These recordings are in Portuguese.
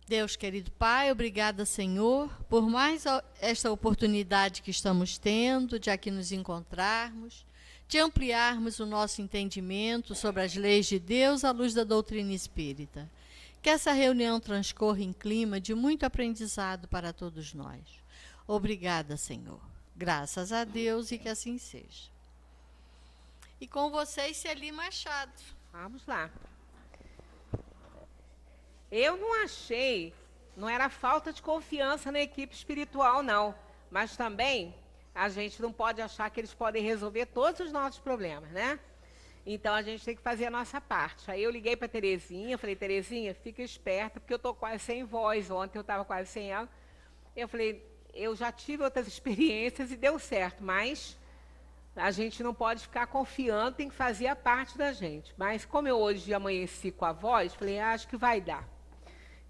Deus querido Pai, obrigada, Senhor, por mais esta oportunidade que estamos tendo de aqui nos encontrarmos, de ampliarmos o nosso entendimento sobre as leis de Deus à luz da doutrina espírita. Que essa reunião transcorra em clima de muito aprendizado para todos nós. Obrigada, Senhor. Graças a Deus e que assim seja. E com vocês, Celi Machado. Vamos lá. Eu não achei, não era falta de confiança na equipe espiritual, não. Mas também a gente não pode achar que eles podem resolver todos os nossos problemas, né? Então a gente tem que fazer a nossa parte. Aí eu liguei para Terezinha, falei, Terezinha, fica esperta, porque eu estou quase sem voz. Ontem eu estava quase sem ela. Eu falei, eu já tive outras experiências e deu certo, mas a gente não pode ficar confiando, tem que fazer a parte da gente. Mas como eu hoje amanheci com a voz, falei, acho que vai dar.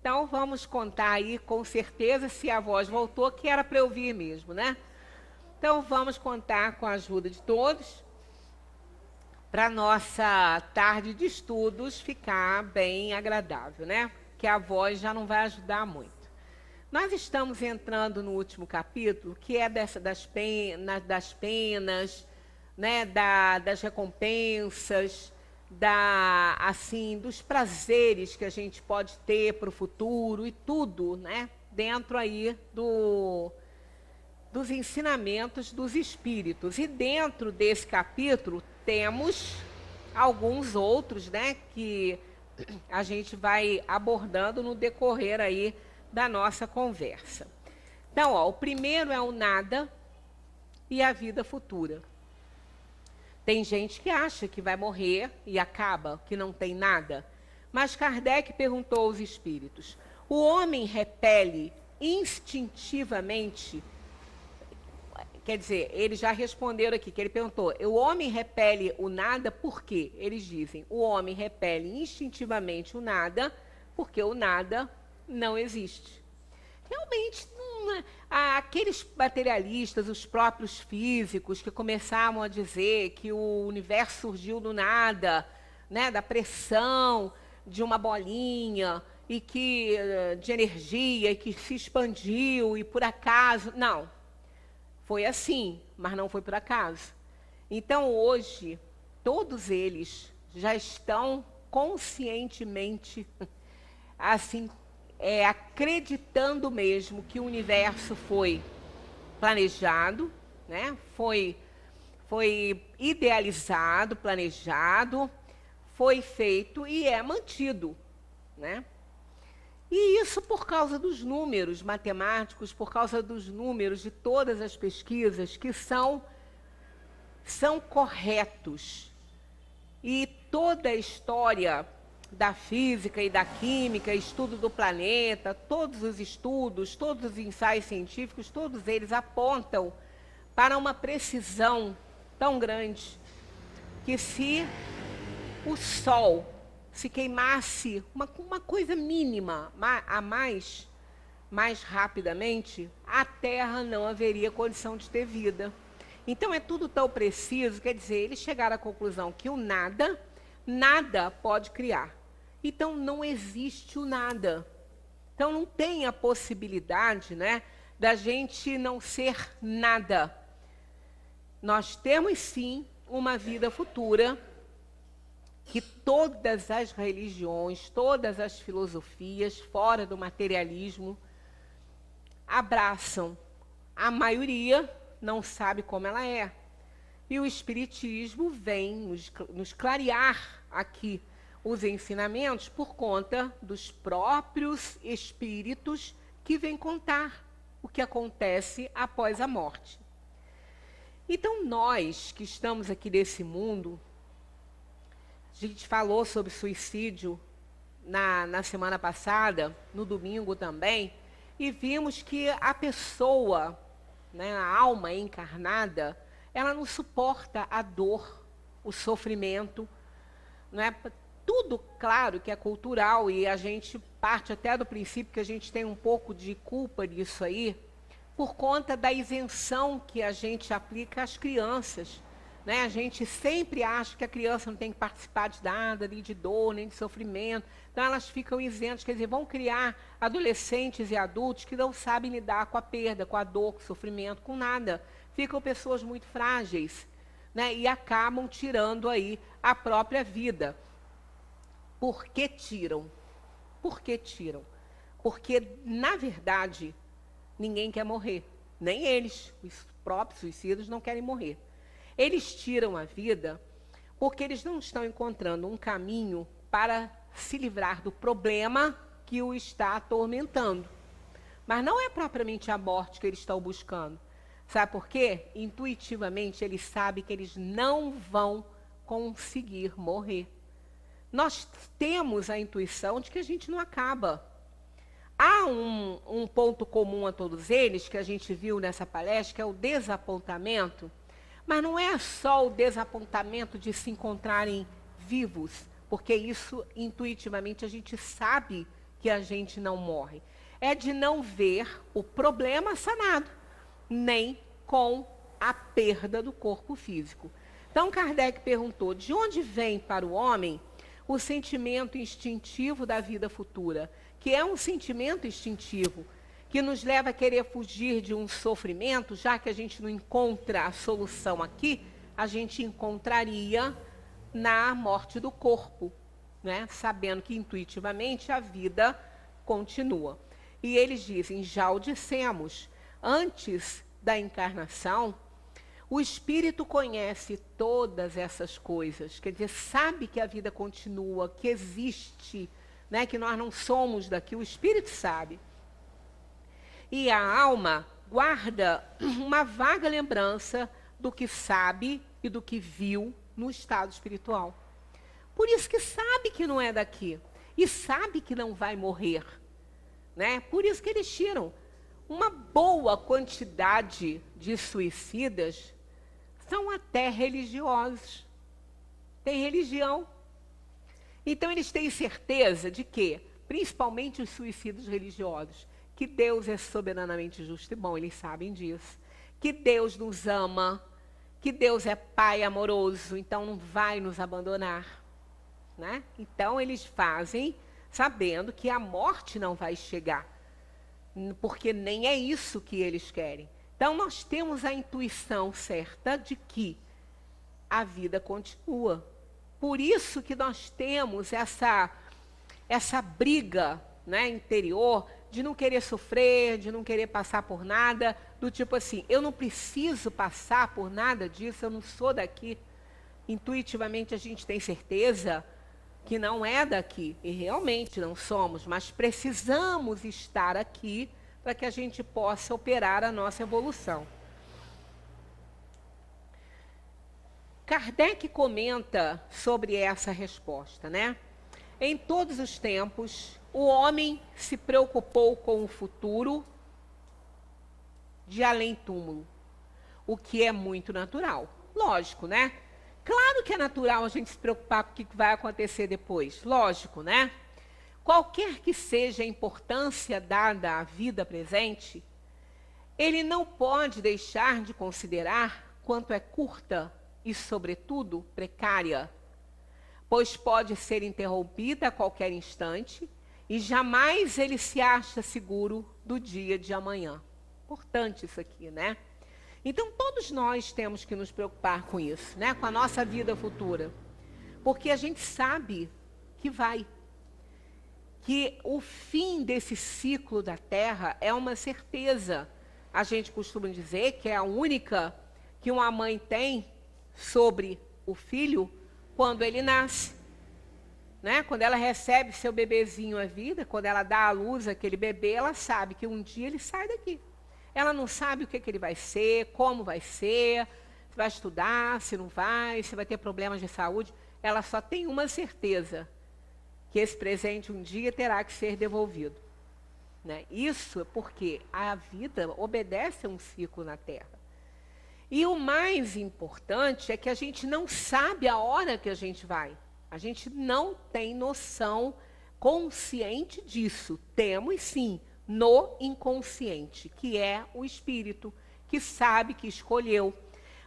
Então, vamos contar aí, com certeza, se a voz voltou, que era para eu vir mesmo, né? Então, vamos contar com a ajuda de todos, para a nossa tarde de estudos ficar bem agradável, né? Que a voz já não vai ajudar muito. Nós estamos entrando no último capítulo, que é das penas, né? Das recompensas, assim, dos prazeres que a gente pode ter para o futuro e tudo, né? Dentro aí dos ensinamentos dos espíritos. E dentro desse capítulo temos alguns outros, né? Que a gente vai abordando no decorrer aí da nossa conversa. Então, ó, o primeiro é o nada e a vida futura. Tem gente que acha que vai morrer e acaba, que não tem nada. Mas Kardec perguntou aos espíritos: o homem repele instintivamente? Quer dizer, eles já responderam aqui, que ele perguntou, o homem repele o nada por quê? Eles dizem, o homem repele instintivamente o nada, porque o nada não existe. Realmente, aqueles materialistas, os próprios físicos, que começavam a dizer que o universo surgiu do nada, né, da pressão de uma bolinha, e que de energia, e que se expandiu, e por acaso... Não, foi assim, mas não foi por acaso. Então, hoje, todos eles já estão conscientemente, assim, acreditando mesmo que o universo foi planejado, né? Foi idealizado, planejado, foi feito e é mantido, né? E isso por causa dos números matemáticos, por causa dos números de todas as pesquisas que são corretos. E toda a história da física e da química, estudo do planeta, todos os estudos, todos os ensaios científicos, todos eles apontam para uma precisão tão grande que se o Sol se queimasse uma coisa mínima a mais rapidamente, a Terra não haveria condição de ter vida. Então é tudo tão preciso, quer dizer, eles chegaram à conclusão que o nada pode criar. Então não existe o nada. Então não tem a possibilidade, né, da gente não ser nada. Nós temos sim uma vida futura que todas as religiões, todas as filosofias, fora do materialismo, abraçam. A maioria não sabe como ela é. E o Espiritismo vem nos clarear aqui os ensinamentos por conta dos próprios espíritos que vêm contar o que acontece após a morte. Então, nós que estamos aqui nesse mundo, a gente falou sobre suicídio na semana passada, no domingo também, e vimos que a pessoa, né, a alma encarnada, ela não suporta a dor, o sofrimento, não é? Tudo, claro, que é cultural, e a gente parte até do princípio que a gente tem um pouco de culpa disso aí, por conta da isenção que a gente aplica às crianças, né? A gente sempre acha que a criança não tem que participar de nada, nem de dor, nem de sofrimento. Então, elas ficam isentas, quer dizer, vão criar adolescentes e adultos que não sabem lidar com a perda, com a dor, com o sofrimento, com nada. Ficam pessoas muito frágeis, né? E acabam tirando aí a própria vida. Por que tiram? Por que tiram? Porque, na verdade, ninguém quer morrer. Nem eles, os próprios suicidas, não querem morrer. Eles tiram a vida porque eles não estão encontrando um caminho para se livrar do problema que o está atormentando. Mas não é propriamente a morte que eles estão buscando. Sabe por quê? Intuitivamente, eles sabem que eles não vão conseguir morrer. Nós temos a intuição de que a gente não acaba. Há um ponto comum a todos eles, que a gente viu nessa palestra, que é o desapontamento. Mas não é só o desapontamento de se encontrarem vivos, porque isso, intuitivamente, a gente sabe que a gente não morre. É de não ver o problema sanado, nem com a perda do corpo físico. Então, Kardec perguntou, de onde vem para o homem o sentimento instintivo da vida futura? Que é um sentimento instintivo, que nos leva a querer fugir de um sofrimento, já que a gente não encontra a solução aqui, a gente encontraria na morte do corpo, né? Sabendo que intuitivamente a vida continua. E eles dizem, já o dissemos, antes da encarnação, o espírito conhece todas essas coisas, quer dizer, sabe que a vida continua, que existe, né? Que nós não somos daqui, o espírito sabe. E a alma guarda uma vaga lembrança do que sabe e do que viu no estado espiritual. Por isso que sabe que não é daqui. E sabe que não vai morrer. Né? Por isso que eles tiram. Uma boa quantidade de suicidas são até religiosos. Tem religião. Então eles têm certeza de que, principalmente os suicidas religiosos, que Deus é soberanamente justo e bom, eles sabem disso. Que Deus nos ama, que Deus é Pai amoroso, então não vai nos abandonar. Né? Então eles fazem sabendo que a morte não vai chegar, porque nem é isso que eles querem. Então nós temos a intuição certa de que a vida continua. Por isso que nós temos essa briga, né, interior, de não querer sofrer, de não querer passar por nada, do tipo assim, eu não preciso passar por nada disso, eu não sou daqui. Intuitivamente a gente tem certeza que não é daqui, e realmente não somos, mas precisamos estar aqui para que a gente possa operar a nossa evolução. Kardec comenta sobre essa resposta, né? Em todos os tempos, o homem se preocupou com o futuro de além-túmulo, o que é muito natural. Lógico, né? Claro que é natural a gente se preocupar com o que vai acontecer depois. Lógico, né? Qualquer que seja a importância dada à vida presente, ele não pode deixar de considerar quanto é curta e, sobretudo, precária, pois pode ser interrompida a qualquer instante e jamais ele se acha seguro do dia de amanhã. Importante isso aqui, né? Então, todos nós temos que nos preocupar com isso, né? Com a nossa vida futura. Porque a gente sabe que vai. Que o fim desse ciclo da Terra é uma certeza. A gente costuma dizer que é a única que uma mãe tem sobre o filho quando ele nasce. Né? Quando ela recebe seu bebezinho à vida, quando ela dá à luz aquele bebê, ela sabe que um dia ele sai daqui. Ela não sabe o que ele vai ser, como vai ser, se vai estudar, se não vai, se vai ter problemas de saúde. Ela só tem uma certeza, que esse presente um dia terá que ser devolvido. Né? Isso é porque a vida obedece a um ciclo na Terra. E o mais importante é que a gente não sabe a hora que a gente vai. A gente não tem noção consciente disso. Temos sim, no inconsciente, que é o espírito, que sabe que escolheu.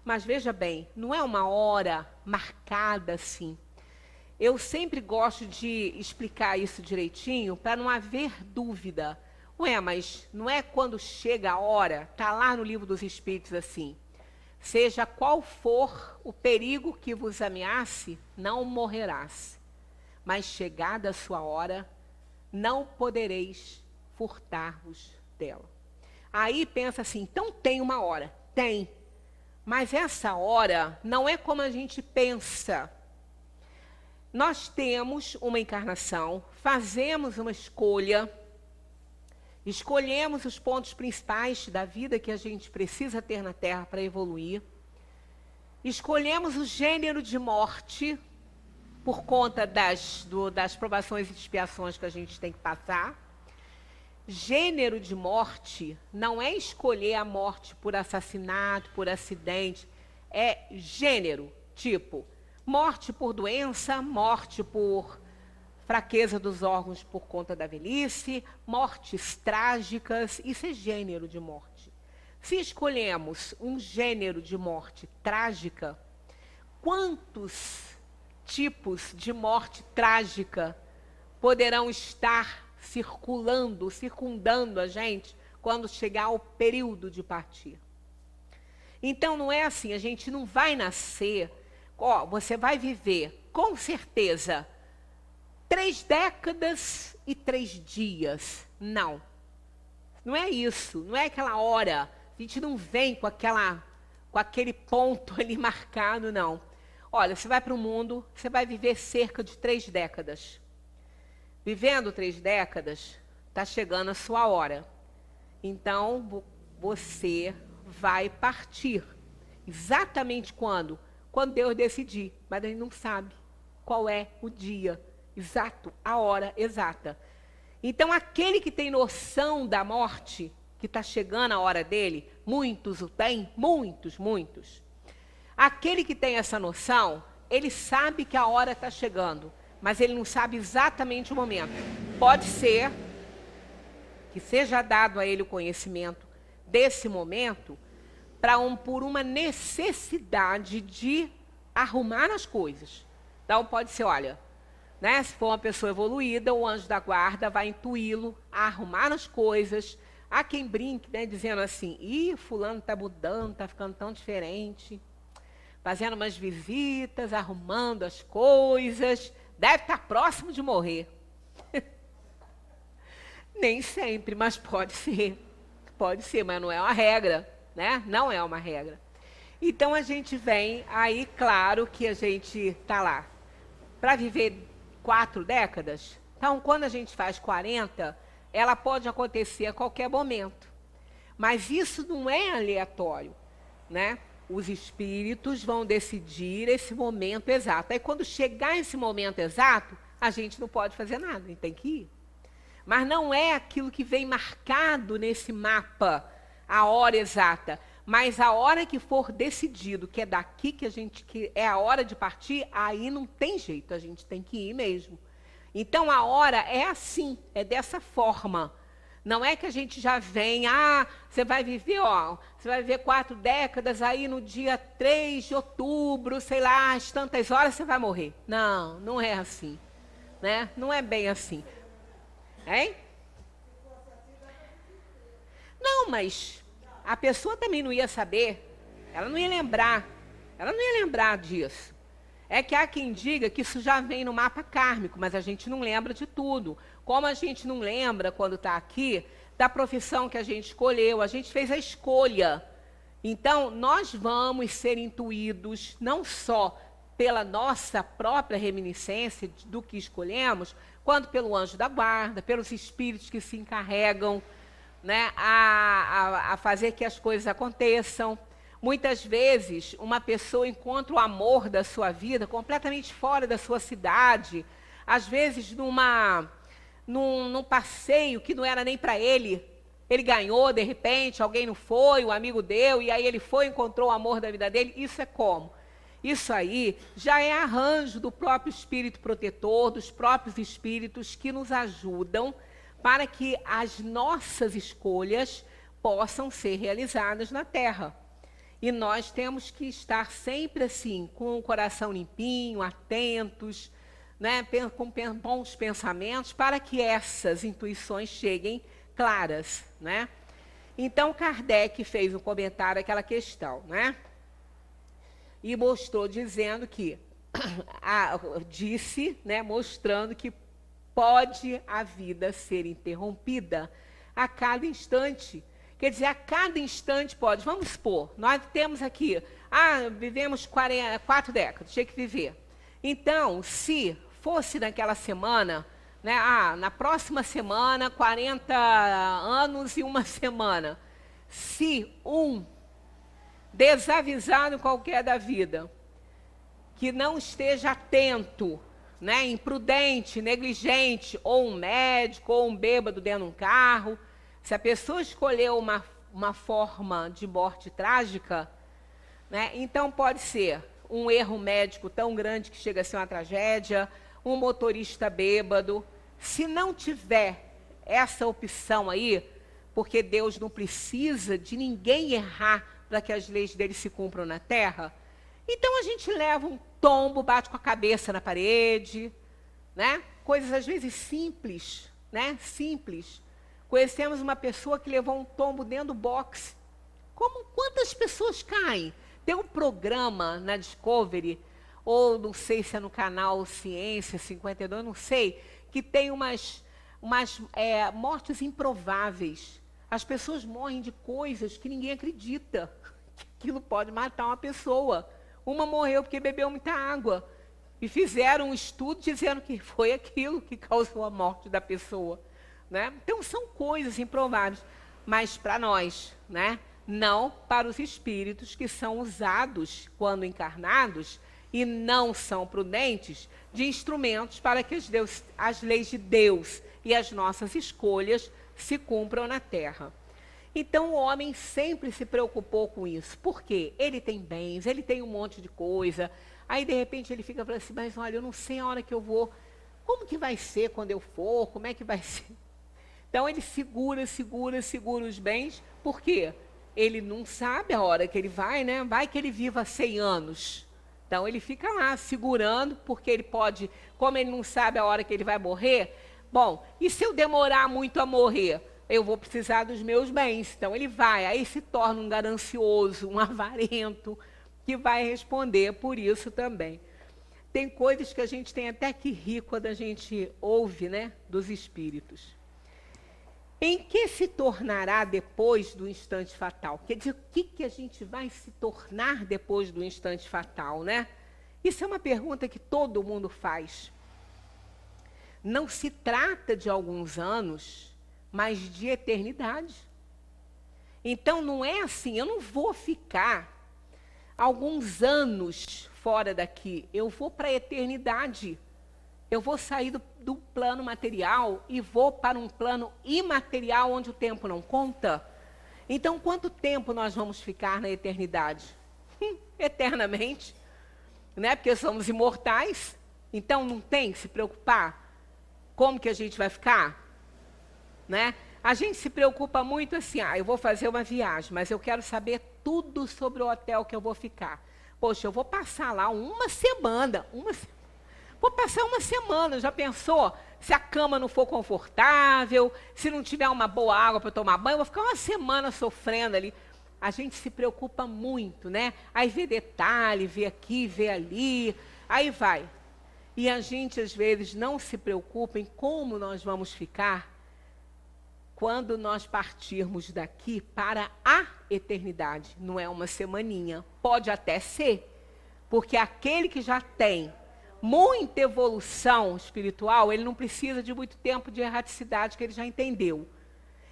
Mas veja bem, não é uma hora marcada assim. Eu sempre gosto de explicar isso direitinho para não haver dúvida. Ué, mas não é quando chega a hora, está lá no livro dos Espíritos assim. Seja qual for o perigo que vos ameace, não morrerás. Mas chegada a sua hora, não podereis furtar-vos dela. Aí pensa assim, então tem uma hora. Tem. Mas essa hora não é como a gente pensa. Nós temos uma encarnação, fazemos uma escolha, escolhemos os pontos principais da vida que a gente precisa ter na Terra para evoluir, escolhemos o gênero de morte por conta das provações e expiações que a gente tem que passar. Gênero de morte não é escolher a morte por assassinato, por acidente, é gênero, tipo morte por doença, morte por fraqueza dos órgãos por conta da velhice, mortes trágicas, isso é gênero de morte. Se escolhemos um gênero de morte trágica, quantos tipos de morte trágica poderão estar circundando a gente quando chegar o período de partir? Então não é assim, a gente não vai nascer, você vai viver com certeza 3 décadas e 3 dias. Não. Não é isso. Não é aquela hora. A gente não vem com aquele ponto ali marcado, não. Olha, você vai para o mundo, você vai viver cerca de 3 décadas. Vivendo 3 décadas, está chegando a sua hora. Então, você vai partir. Exatamente quando? Quando Deus decidir. Mas a gente não sabe qual é o dia exato, a hora exata. Então, aquele que tem noção da morte, que está chegando a hora dele, muitos o têm, muitos. Aquele que tem essa noção, ele sabe que a hora está chegando, mas ele não sabe exatamente o momento. Pode ser que seja dado a ele o conhecimento desse momento por uma necessidade de arrumar as coisas. Então, pode ser, olha, né, se for uma pessoa evoluída, o anjo da guarda vai intuí-lo a arrumar as coisas. Há quem brinque, né, dizendo assim, fulano está mudando, está ficando tão diferente, fazendo umas visitas, arrumando as coisas, deve estar próximo de morrer. Nem sempre, mas pode ser, mas não é uma regra, né? Não é uma regra. Então, a gente vem aí, claro que a gente está lá para viver 4 décadas. Então, quando a gente faz 40, ela pode acontecer a qualquer momento. Mas isso não é aleatório, né? Os espíritos vão decidir esse momento exato. Aí, quando chegar esse momento exato, a gente não pode fazer nada, a gente tem que ir. Mas não é aquilo que vem marcado nesse mapa, a hora exata. Mas a hora que for decidido, que é daqui que é a hora de partir, aí não tem jeito, a gente tem que ir mesmo. Então, a hora é assim, é dessa forma. Não é que a gente já vem, você vai viver, você vai viver 4 décadas, aí no dia 3 de outubro, sei lá, às tantas horas você vai morrer. Não, não é assim, né? Não é bem assim. Hein? Não, mas a pessoa também não ia saber, ela não ia lembrar disso. É que há quem diga que isso já vem no mapa kármico, mas a gente não lembra de tudo. Como a gente não lembra, quando está aqui, da profissão que a gente escolheu, a gente fez a escolha. Então, nós vamos ser intuídos, não só pela nossa própria reminiscência do que escolhemos, quanto pelo anjo da guarda, pelos espíritos que se encarregam, né, a fazer que as coisas aconteçam. Muitas vezes, uma pessoa encontra o amor da sua vida completamente fora da sua cidade, às vezes num passeio que não era nem para ele. Ele ganhou, de repente, alguém não foi, o amigo deu, e aí ele foi e encontrou o amor da vida dele. Isso é como? Isso aí já é arranjo do próprio espírito protetor, dos próprios espíritos que nos ajudam para que as nossas escolhas possam ser realizadas na Terra. E nós temos que estar sempre assim, com o coração limpinho, atentos, né, com bons pensamentos, para que essas intuições cheguem claras, né? Então, Kardec fez um comentário àquela questão, né? E mostrou dizendo que, disse, né, mostrando que pode a vida ser interrompida a cada instante. Quer dizer, a cada instante pode. Vamos supor, nós temos aqui, vivemos 4 décadas, tinha que viver. Então, se fosse naquela semana, né, na próxima semana, 40 anos e uma semana, se um desavisado qualquer da vida, que não esteja atento, né, imprudente, negligente, ou um médico, ou um bêbado dentro de um carro, se a pessoa escolheu uma forma de morte trágica, né, então pode ser um erro médico tão grande que chega a ser uma tragédia, um motorista bêbado. Se não tiver essa opção aí, porque Deus não precisa de ninguém errar para que as leis dele se cumpram na terra, então a gente leva um tombo, bate com a cabeça na parede, né? Coisas às vezes simples, né? Simples. Conhecemos uma pessoa que levou um tombo dentro do boxe. Quantas pessoas caem? Tem um programa na Discovery, ou não sei se é no canal Ciência 52, não sei, que tem umas mortes improváveis. As pessoas morrem de coisas que ninguém acredita que aquilo pode matar uma pessoa. Uma morreu porque bebeu muita água. E fizeram um estudo dizendo que foi aquilo que causou a morte da pessoa, né? Então, são coisas improváveis. Mas para nós, né? Não para os espíritos que são usados, quando encarnados, e não são prudentes, de instrumentos para que as leis de Deus e as nossas escolhas se cumpram na Terra. Então, o homem sempre se preocupou com isso. Por quê? Ele tem bens, ele tem um monte de coisa. Aí, de repente, ele fica falando assim, mas olha, eu não sei a hora que eu vou. Como que vai ser quando eu for? Como é que vai ser? Então, ele segura os bens. Por quê? Ele não sabe a hora que ele vai, né? Vai que ele viva 100 anos. Então, ele fica lá segurando, porque ele pode, como ele não sabe a hora que ele vai morrer, bom, e se eu demorar muito a morrer? Eu vou precisar dos meus bens. Então, ele vai, aí se torna um ganancioso, um avarento, que vai responder por isso também. Tem coisas que a gente tem até que rir quando a gente ouve, né, dos espíritos. Em que se tornará depois do instante fatal? Quer dizer, o que a gente vai se tornar depois do instante fatal, né? Isso é uma pergunta que todo mundo faz. Não se trata de alguns anos, mas de eternidade. Então, não é assim, eu não vou ficar alguns anos fora daqui, eu vou para a eternidade. Eu vou sair do plano material e vou para um plano imaterial, onde o tempo não conta. Então, quanto tempo nós vamos ficar na eternidade? Eternamente, né? Porque somos imortais. Então, não tem que se preocupar como que a gente vai ficar, né? A gente se preocupa muito assim, eu vou fazer uma viagem, mas eu quero saber tudo sobre o hotel que eu vou ficar. Poxa, eu vou passar lá uma semana. Vou passar uma semana, já pensou? Se a cama não for confortável, se não tiver uma boa água para tomar banho, eu vou ficar uma semana sofrendo ali. A gente se preocupa muito, né? Aí vê detalhe, vê aqui, vê ali, aí vai. E a gente, às vezes, não se preocupa em como nós vamos ficar quando nós partirmos daqui para a eternidade. Não é uma semaninha, pode até ser, porque aquele que já tem muita evolução espiritual, ele não precisa de muito tempo de erraticidade, que ele já entendeu.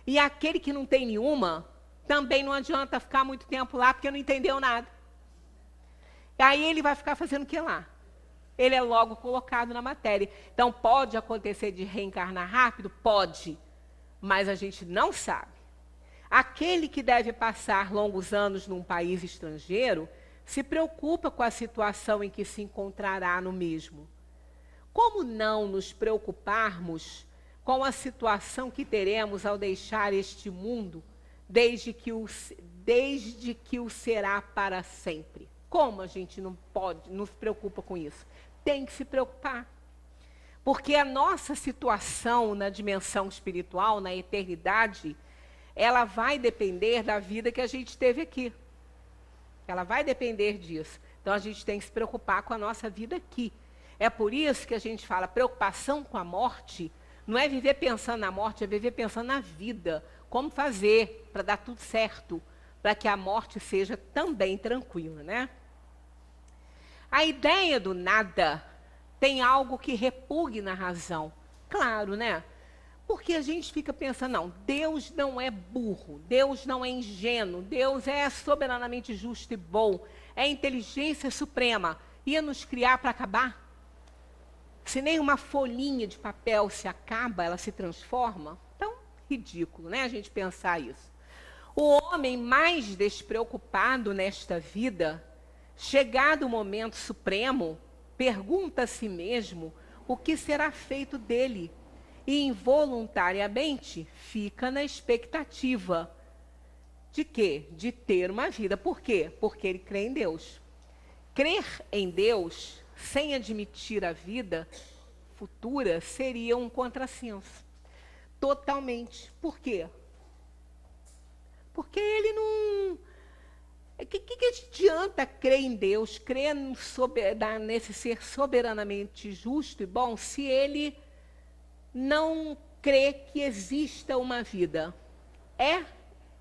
E aquele que não tem nenhuma, também não adianta ficar muito tempo lá, porque não entendeu nada. Aí ele vai ficar fazendo o que lá? Ele é logo colocado na matéria. Então, pode acontecer de reencarnar rápido? Pode, mas a gente não sabe. Aquele que deve passar longos anos num país estrangeiro, se preocupa com a situação em que se encontrará no mesmo. Como não nos preocuparmos com a situação que teremos ao deixar este mundo desde que o será para sempre. Como a gente não se preocupa com isso? Tem que se preocupar. Porque a nossa situação na dimensão espiritual, na eternidade, ela vai depender da vida que a gente teve aqui. Ela vai depender disso. Então, a gente tem que se preocupar com a nossa vida aqui. É por isso que a gente fala, preocupação com a morte, não é viver pensando na morte, é viver pensando na vida. Como fazer para dar tudo certo, para que a morte seja também tranquila, né? A ideia do nada tem algo que repugne na razão. Claro, né? Porque a gente fica pensando, não, Deus não é burro, Deus não é ingênuo, Deus é soberanamente justo e bom, é inteligência suprema. Ia nos criar para acabar? Se nem uma folhinha de papel se acaba, ela se transforma? Então, ridículo, né, a gente pensar isso. O homem mais despreocupado nesta vida, chegado o momento supremo, pergunta a si mesmo o que será feito dele. E involuntariamente fica na expectativa de quê? De ter uma vida. Por quê? Porque ele crê em Deus. Crer em Deus, sem admitir a vida futura, seria um contrassenso. Totalmente. Por quê? Porque ele não... O que adianta crer em Deus, crer nesse ser soberanamente justo e bom, se ele não crê que exista uma vida? É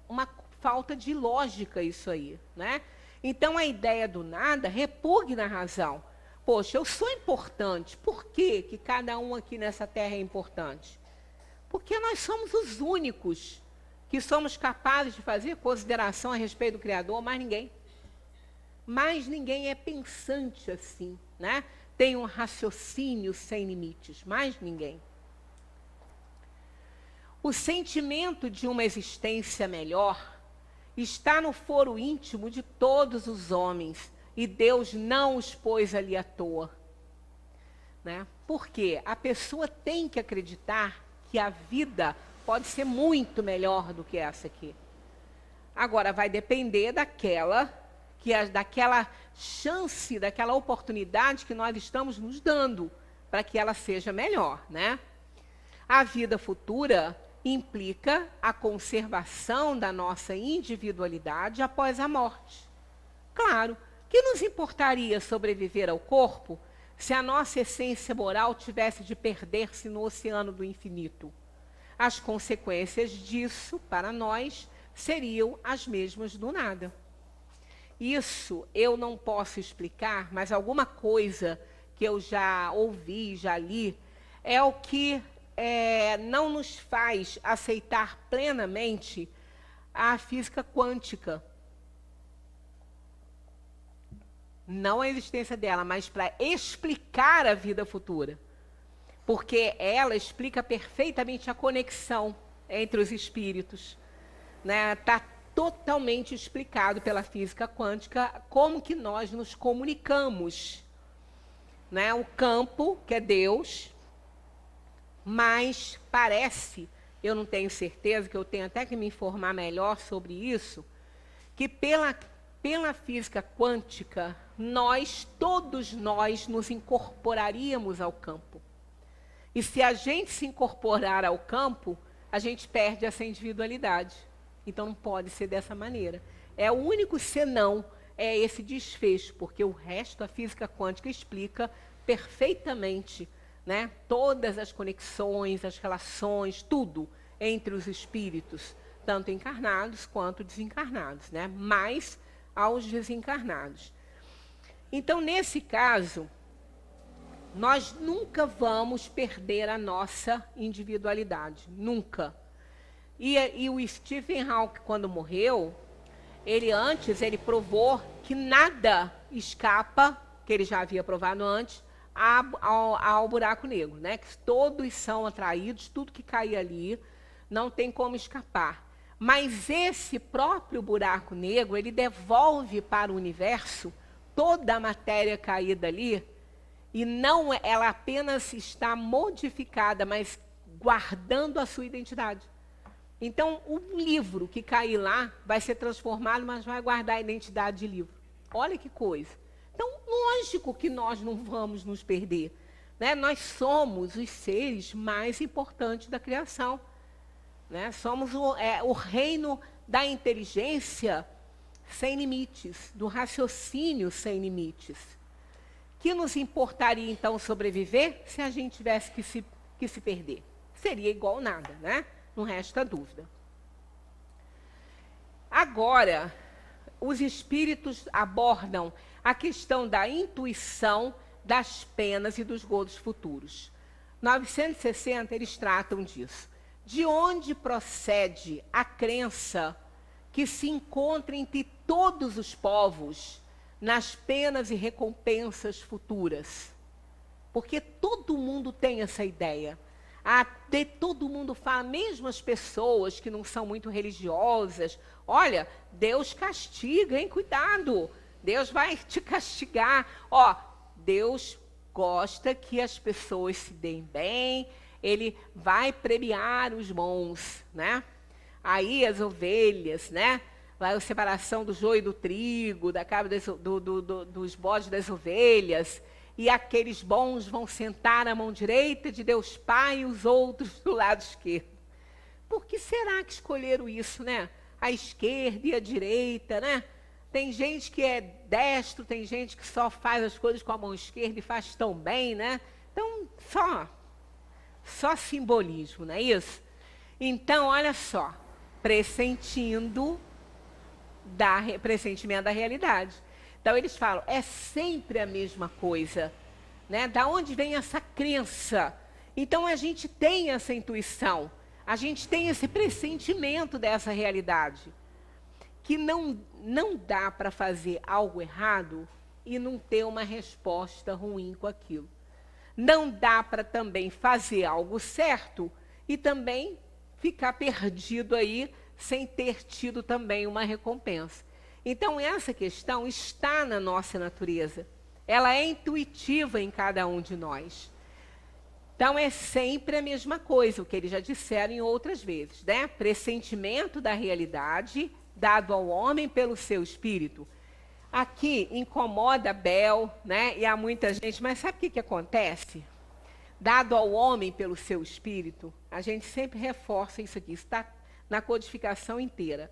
uma falta de lógica isso aí, né? Então, a ideia do nada repugna a razão. Poxa, eu sou importante. Por quê que cada um aqui nessa terra é importante? Porque nós somos os únicos que somos capazes de fazer consideração a respeito do Criador, mais ninguém. Mais ninguém é pensante assim, né? Tem um raciocínio sem limites, mais ninguém. O sentimento de uma existência melhor está no foro íntimo de todos os homens, e Deus não os pôs ali à toa, né? Por quê? A pessoa tem que acreditar que a vida pode ser muito melhor do que essa aqui. Agora, vai depender daquela chance, daquela oportunidade que nós estamos nos dando para que ela seja melhor, né? A vida futura implica a conservação da nossa individualidade após a morte. Claro, que nos importaria sobreviver ao corpo se a nossa essência moral tivesse de perder-se no oceano do infinito? As consequências disso, para nós, seriam as mesmas do nada. Isso eu não posso explicar, mas alguma coisa que eu já ouvi, já li, é o que não nos faz aceitar plenamente a física quântica. Não a existência dela, mas para explicar a vida futura. Porque ela explica perfeitamente a conexão entre os espíritos, né? Está totalmente explicado pela física quântica como que nós nos comunicamos, né? O campo, que é Deus, mas parece, eu não tenho certeza, que eu tenho até que me informar melhor sobre isso, que pela física quântica, todos nós nos incorporaríamos ao campo. E se a gente se incorporar ao campo, a gente perde essa individualidade. Então não pode ser dessa maneira. É o único senão, é esse desfecho, porque o resto a física quântica explica perfeitamente, né? Todas as conexões, as relações, tudo entre os espíritos, tanto encarnados quanto desencarnados, né? Mais aos desencarnados. Então, nesse caso, nós nunca vamos perder a nossa individualidade, nunca. E o Stephen Hawking, quando morreu, ele provou que nada escapa, que ele já havia provado antes, ao buraco negro, né? Que todos são atraídos, tudo que cai ali não tem como escapar. Mas esse próprio buraco negro, ele devolve para o universo toda a matéria caída ali, e não, ela apenas está modificada, mas guardando a sua identidade. Então, o livro que cair lá vai ser transformado, mas vai guardar a identidade de livro. Olha que coisa. Então, lógico que nós não vamos nos perder, né? Nós somos os seres mais importantes da criação, né? Somos o reino da inteligência sem limites, do raciocínio sem limites. Que nos importaria, então, sobreviver se a gente tivesse que se perder? Seria igual nada, né? Não resta dúvida. Agora, os espíritos abordam a questão da intuição, das penas e dos gozos futuros. 960, eles tratam disso. De onde procede a crença que se encontra entre todos os povos nas penas e recompensas futuras? Porque todo mundo tem essa ideia. Até todo mundo fala, mesmo as pessoas que não são muito religiosas, olha, Deus castiga, hein? Cuidado, Deus vai te castigar. Ó, Deus gosta que as pessoas se deem bem, Ele vai premiar os bons, né? Aí as ovelhas, né? Vai a separação do joio e do trigo, da cabra dos bodes das ovelhas. E aqueles bons vão sentar à mão direita de Deus Pai e os outros do lado esquerdo. Por que será que escolheram isso, né? A esquerda e a direita, né? Tem gente que é destro, tem gente que só faz as coisas com a mão esquerda e faz tão bem, né? Então, só simbolismo, não é isso? Então, olha só, pressentimento da realidade. Então, eles falam, é sempre a mesma coisa, né? Da onde vem essa crença? Então, a gente tem essa intuição, a gente tem esse pressentimento dessa realidade, que não dá para fazer algo errado e não ter uma resposta ruim com aquilo. Não dá para também fazer algo certo e também ficar perdido aí sem ter tido também uma recompensa. Então, essa questão está na nossa natureza. Ela é intuitiva em cada um de nós. Então, é sempre a mesma coisa, o que eles já disseram em outras vezes, né? Pressentimento da realidade dado ao homem pelo seu espírito. Aqui incomoda Bel, né? E há muita gente, mas sabe o que acontece? Dado ao homem pelo seu espírito, a gente sempre reforça isso aqui, está na codificação inteira.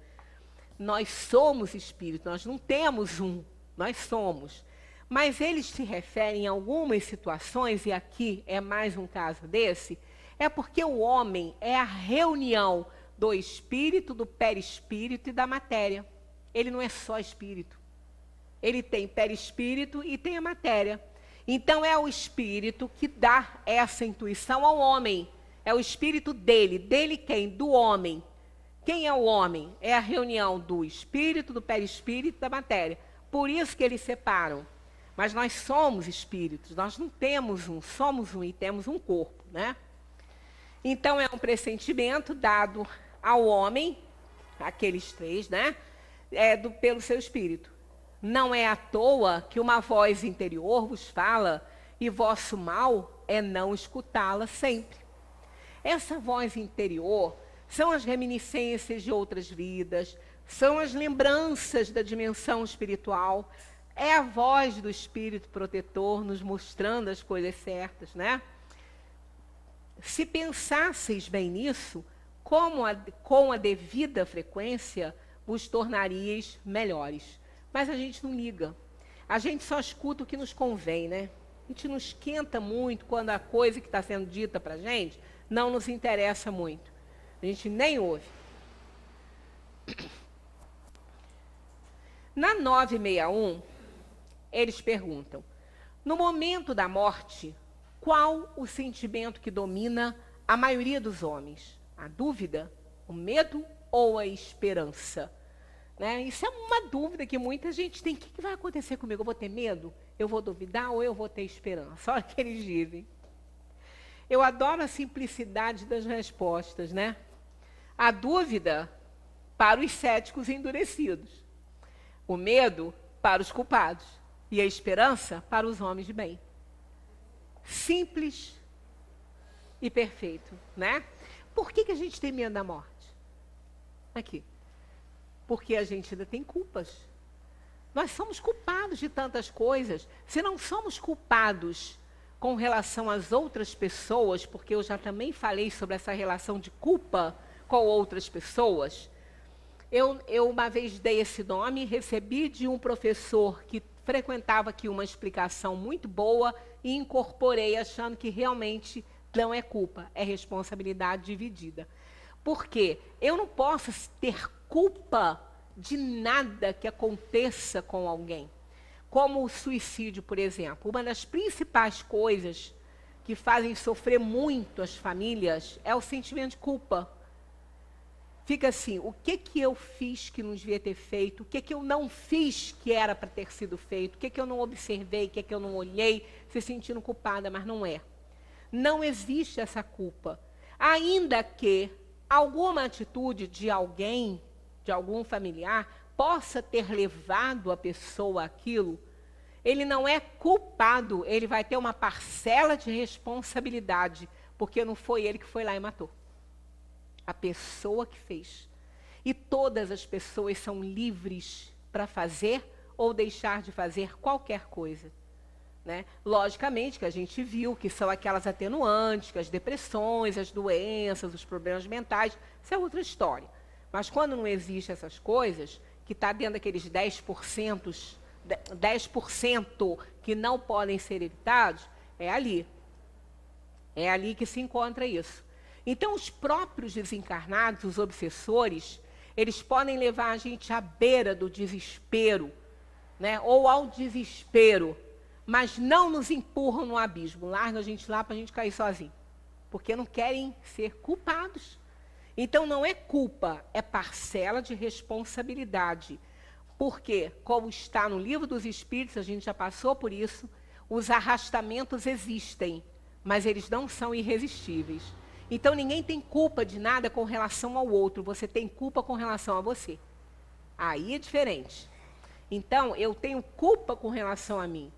Nós somos espírito, nós não temos nós somos. Mas eles se referem a algumas situações, e aqui é mais um caso desse, é porque o homem é a reunião do espírito, do perispírito e da matéria. Ele não é só espírito. Ele tem perispírito e tem a matéria. Então é o espírito que dá essa intuição ao homem. É o espírito dele. Dele quem? Do homem. Quem é o homem? É a reunião do espírito, do perispírito e da matéria. Por isso que eles separam. Mas nós somos espíritos, nós não temos somos um e temos um corpo, né? Então é um pressentimento dado ao homem, aqueles três, né? Pelo seu espírito. Não é à toa que uma voz interior vos fala, e vosso mal é não escutá-la sempre. Essa voz interior são as reminiscências de outras vidas, são as lembranças da dimensão espiritual, é a voz do espírito protetor nos mostrando as coisas certas, né? Se pensasseis bem nisso, com a devida frequência, vos tornaríeis melhores. Mas a gente não liga. A gente só escuta o que nos convém, né? A gente não esquenta muito quando a coisa que está sendo dita para a gente não nos interessa muito. A gente nem ouve. Na 961, eles perguntam, no momento da morte, qual o sentimento que domina a maioria dos homens? A dúvida, o medo ou a esperança? Né? Isso é uma dúvida que muita gente tem. O que vai acontecer comigo? Eu vou ter medo? Eu vou duvidar ou eu vou ter esperança? Olha o que eles dizem. Eu adoro a simplicidade das respostas, né? A dúvida para os céticos endurecidos. O medo para os culpados. E a esperança para os homens de bem. Simples e perfeito, né? Por que a gente tem medo da morte? Aqui. Porque a gente ainda tem culpas. Nós somos culpados de tantas coisas. Se não somos culpados com relação às outras pessoas, porque eu já também falei sobre essa relação de culpa com outras pessoas, eu uma vez dei esse nome, recebi de um professor que frequentava aqui uma explicação muito boa e incorporei achando que realmente não é culpa, é responsabilidade dividida. Porque eu não posso ter culpa de nada que aconteça com alguém. Como o suicídio, por exemplo. Uma das principais coisas que fazem sofrer muito as famílias é o sentimento de culpa. Fica assim, o que eu fiz que não devia ter feito? O que eu não fiz que era para ter sido feito? O que eu não observei? O que eu não olhei? Se sentindo culpada, mas não é. Não existe essa culpa. Ainda que alguma atitude de alguém, de algum familiar, possa ter levado a pessoa àquilo, ele não é culpado, ele vai ter uma parcela de responsabilidade, porque não foi ele que foi lá e matou. A pessoa que fez. E todas as pessoas são livres para fazer ou deixar de fazer qualquer coisa. Né? Logicamente que a gente viu que são aquelas atenuantes, que as depressões, as doenças, os problemas mentais, isso é outra história. Mas quando não existem essas coisas, que está dentro daqueles 10% que não podem ser evitados, é ali. É ali que se encontra isso. Então, os próprios desencarnados, os obsessores, eles podem levar a gente à beira do desespero, né? Ou ao desespero, mas não nos empurram no abismo, largam a gente lá para a gente cair sozinho, porque não querem ser culpados. Então, não é culpa, é parcela de responsabilidade. Porque, como está no Livro dos Espíritos, a gente já passou por isso, os arrastamentos existem, mas eles não são irresistíveis. Então, ninguém tem culpa de nada com relação ao outro, você tem culpa com relação a você. Aí é diferente. Então, eu tenho culpa com relação a mim.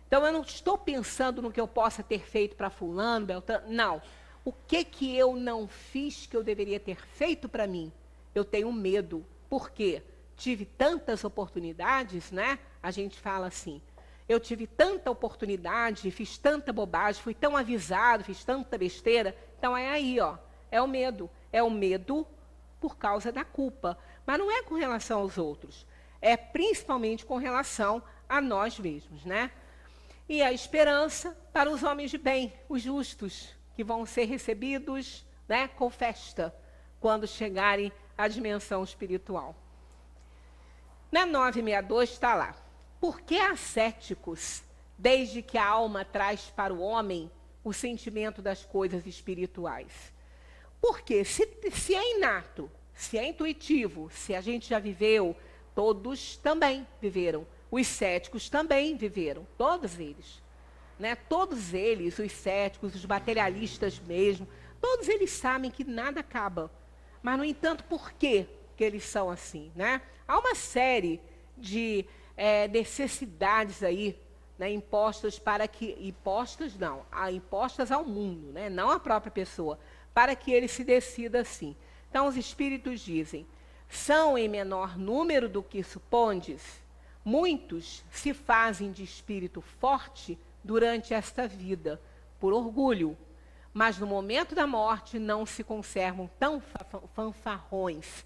Então, eu não estou pensando no que eu possa ter feito para fulano, Beltrano, não. O que eu não fiz que eu deveria ter feito para mim? Eu tenho medo. Por quê? Tive tantas oportunidades, né? A gente fala assim, eu tive tanta oportunidade, fiz tanta bobagem, fui tão avisado, fiz tanta besteira. Então é aí, ó, é o medo. É o medo por causa da culpa. Mas não é com relação aos outros. É principalmente com relação a nós mesmos, né? E a esperança para os homens de bem, os justos, que vão ser recebidos, né, com festa, quando chegarem à dimensão espiritual. Na 962 está lá. Por que ascéticos, desde que a alma traz para o homem o sentimento das coisas espirituais? Porque se é inato, se é intuitivo, se a gente já viveu, todos também viveram. Os céticos também viveram, todos eles. Né? Todos eles, os céticos, os materialistas mesmo, todos eles sabem que nada acaba. Mas, no entanto, por quê que eles são assim? Né? Há uma série de necessidades aí, né, impostas ao mundo, né, não à própria pessoa, para que ele se decida assim. Então, os espíritos dizem, são em menor número do que supondes, muitos se fazem de espírito forte durante esta vida, por orgulho, mas no momento da morte não se conservam tão fanfarrões.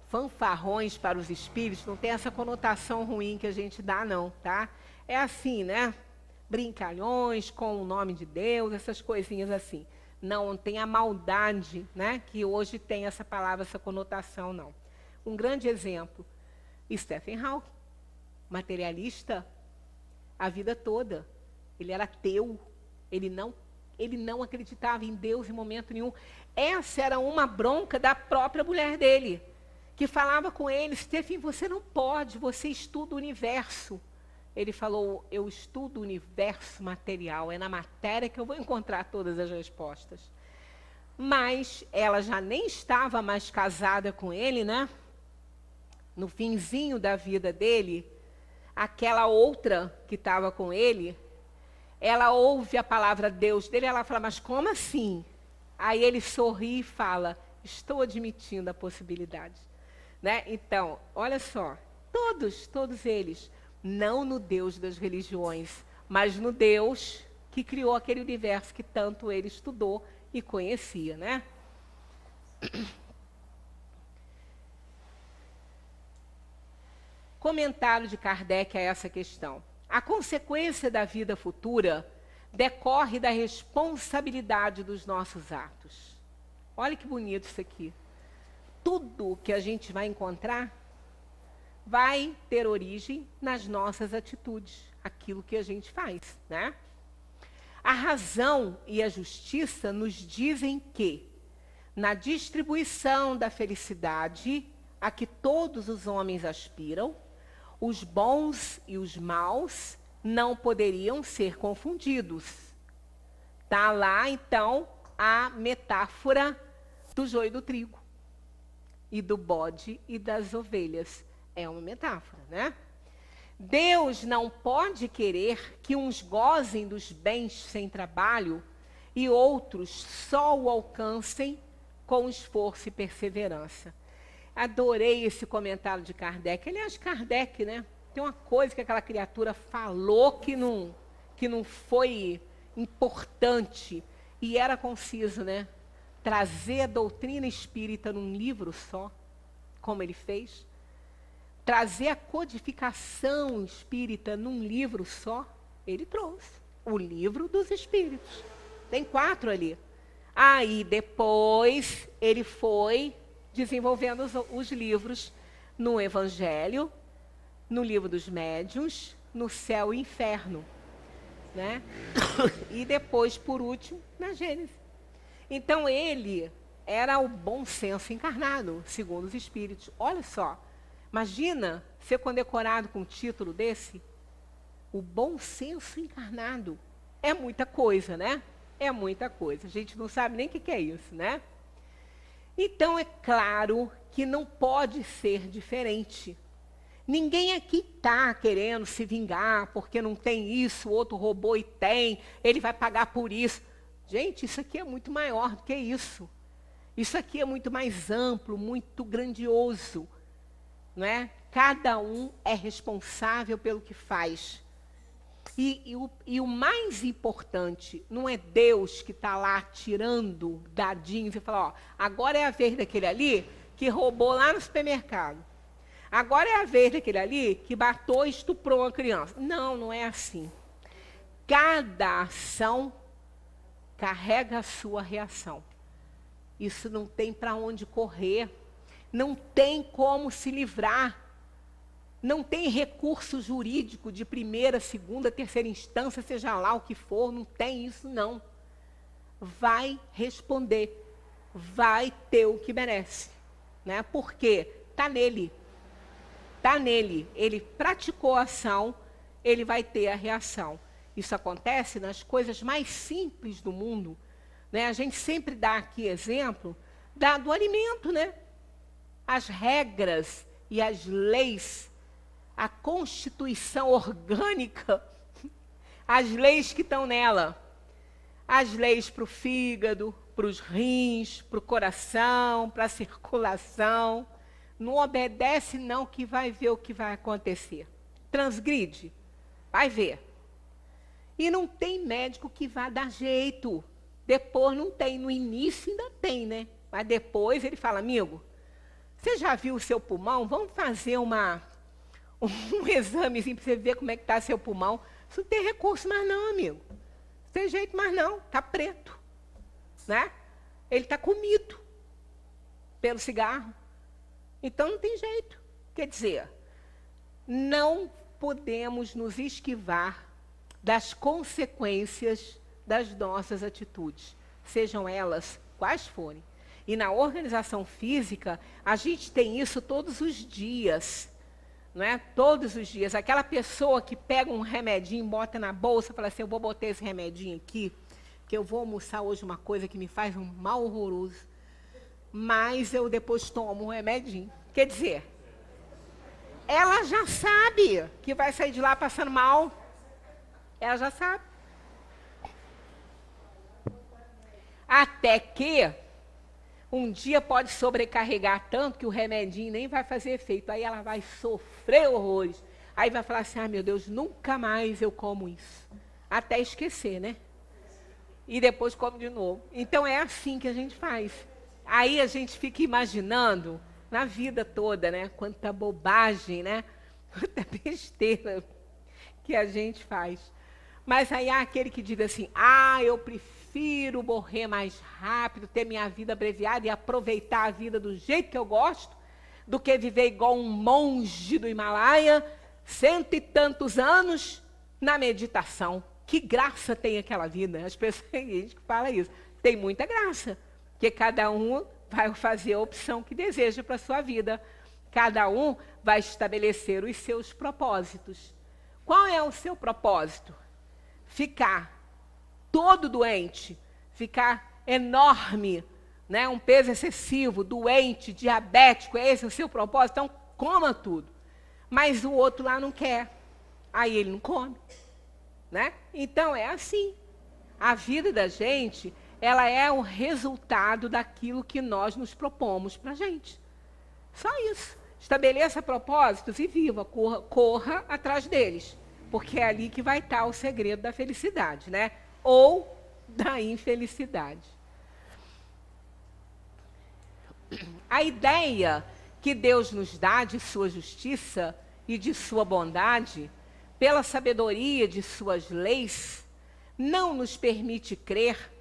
Fanfarrões para os espíritos não tem essa conotação ruim que a gente dá, não, tá? É assim, né? Brincalhões com o nome de Deus, essas coisinhas assim. Não tem a maldade, né? Que hoje tem essa palavra, essa conotação, não. Um grande exemplo, Stephen Hawking, materialista a vida toda. Ele era ateu, ele não acreditava em Deus em momento nenhum. Essa era uma bronca da própria mulher dele, que falava com ele, Stephen, você não pode, você estuda o universo. Ele falou, eu estudo o universo material, é na matéria que eu vou encontrar todas as respostas. Mas ela já nem estava mais casada com ele, né? No finzinho da vida dele, aquela outra que estava com ele, ela ouve a palavra Deus dele, ela fala, mas como assim? Aí ele sorri e fala, estou admitindo a possibilidade. né? Então, olha só, todos eles, não no Deus das religiões, mas no Deus que criou aquele universo que tanto ele estudou e conhecia, né? Comentário de Kardec a essa questão. A consequência da vida futura decorre da responsabilidade dos nossos atos. Olha que bonito isso aqui. Tudo que a gente vai encontrar vai ter origem nas nossas atitudes, aquilo que a gente faz, né? A razão e a justiça nos dizem que, na distribuição da felicidade a que todos os homens aspiram, os bons e os maus não poderiam ser confundidos. Está lá, então, a metáfora do joio e do trigo, e do bode e das ovelhas. É uma metáfora, né? Deus não pode querer que uns gozem dos bens sem trabalho e outros só o alcancem com esforço e perseverança. Adorei esse comentário de Kardec. Aliás, Kardec, né? Tem uma coisa que aquela criatura falou que não foi importante e era conciso, né? Trazer a doutrina espírita num livro só, como ele fez. Trazer a codificação espírita num livro só, ele trouxe. O livro dos espíritos. Tem 4 ali. Aí, depois, ele foi desenvolvendo os livros no Evangelho, no Livro dos Médiuns, no Céu e Inferno, né? E depois, por último, na Gênesis. Então, ele era o bom senso encarnado, segundo os espíritos. Olha só, imagina ser condecorado com um título desse? O bom senso encarnado. É muita coisa, né? É muita coisa. A gente não sabe nem o que é isso, né? Então, é claro que não pode ser diferente. Ninguém aqui está querendo se vingar porque não tem isso, o outro roubou e tem, ele vai pagar por isso. Gente, isso aqui é muito maior do que isso. Isso aqui é muito mais amplo, muito grandioso, não é? Cada um é responsável pelo que faz. E o mais importante, não é Deus que está lá tirando dadinhos e fala, ó, agora é a vez daquele ali que roubou lá no supermercado. Agora é a vez daquele ali que matou e estuprou uma criança. Não, não é assim. Cada ação carrega a sua reação. Isso não tem para onde correr. Não tem como se livrar. Não tem recurso jurídico de primeira, segunda, terceira instância, seja lá o que for, não tem isso, não. Vai responder. Vai ter o que merece. Né? Porque está nele. Está nele. Ele praticou a ação, ele vai ter a reação. Isso acontece nas coisas mais simples do mundo. Né? A gente sempre dá aqui exemplo do alimento, né? As regras e as leis, a constituição orgânica, as leis que estão nela. As leis para o fígado, para os rins, para o coração, para a circulação. Não obedece, não, que vai ver o que vai acontecer. Transgride, vai ver. E não tem médico que vá dar jeito. Depois não tem, no início ainda tem, né? Mas depois ele fala, amigo, você já viu o seu pulmão? Vamos fazer um examezinho para você ver como é que está seu pulmão. Isso não tem recurso mais não, amigo. Não tem jeito mais não, está preto. Né? Ele está comido pelo cigarro. Então não tem jeito. Quer dizer, não podemos nos esquivar das consequências das nossas atitudes, sejam elas quais forem. E na organização física, a gente tem isso todos os dias. Não é? Todos os dias. Aquela pessoa que pega um remedinho, bota na bolsa, fala assim, eu vou botar esse remedinho aqui, porque eu vou almoçar hoje uma coisa que me faz um mal horroroso. Mas eu depois tomo um remedinho. Quer dizer, ela já sabe que vai sair de lá passando mal. Ela já sabe. Um dia pode sobrecarregar tanto que o remedinho nem vai fazer efeito. Aí ela vai sofrer horrores. Aí vai falar assim, meu Deus, nunca mais eu como isso. Até esquecer, né? E depois come de novo. Então é assim que a gente faz. Aí a gente fica imaginando na vida toda, né? Quanta bobagem, né? Quanta besteira que a gente faz. Mas aí há aquele que diz assim, eu prefiro morrer mais rápido, ter minha vida abreviada e aproveitar a vida do jeito que eu gosto, do que viver igual um monge do Himalaia, 100 e tantos anos, na meditação. Que graça tem aquela vida? As pessoas, tem gente que fala isso. Tem muita graça, porque cada um vai fazer a opção que deseja para a sua vida. Cada um vai estabelecer os seus propósitos. Qual é o seu propósito? Ficar todo doente, ficar enorme, né? Um peso excessivo, doente, diabético, esse é o seu propósito? Então, coma tudo. Mas o outro lá não quer, aí ele não come, né? Então, é assim. A vida da gente, ela é o resultado daquilo que nós nos propomos para a gente. Só isso. Estabeleça propósitos e viva, corra atrás deles. Porque é ali que vai estar o segredo da felicidade, né? Ou da infelicidade. A ideia que Deus nos dá de sua justiça e de sua bondade, pela sabedoria de suas leis, não nos permite crer,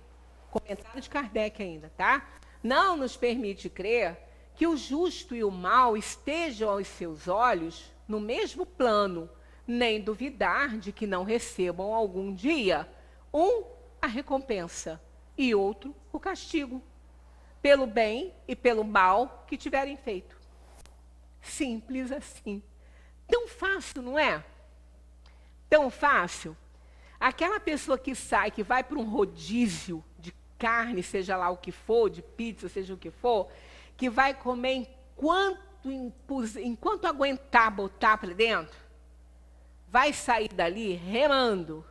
comentário de Kardec ainda, tá? Não nos permite crer que o justo e o mal estejam aos seus olhos no mesmo plano, nem duvidar de que não recebam algum dia, um, a recompensa, e outro, o castigo, pelo bem e pelo mal que tiverem feito. Simples assim. Tão fácil, não é? Tão fácil. Aquela pessoa que sai, que vai para um rodízio de carne, seja lá o que for, de pizza, seja o que for, que vai comer enquanto aguentar botar para dentro, vai sair dali remando,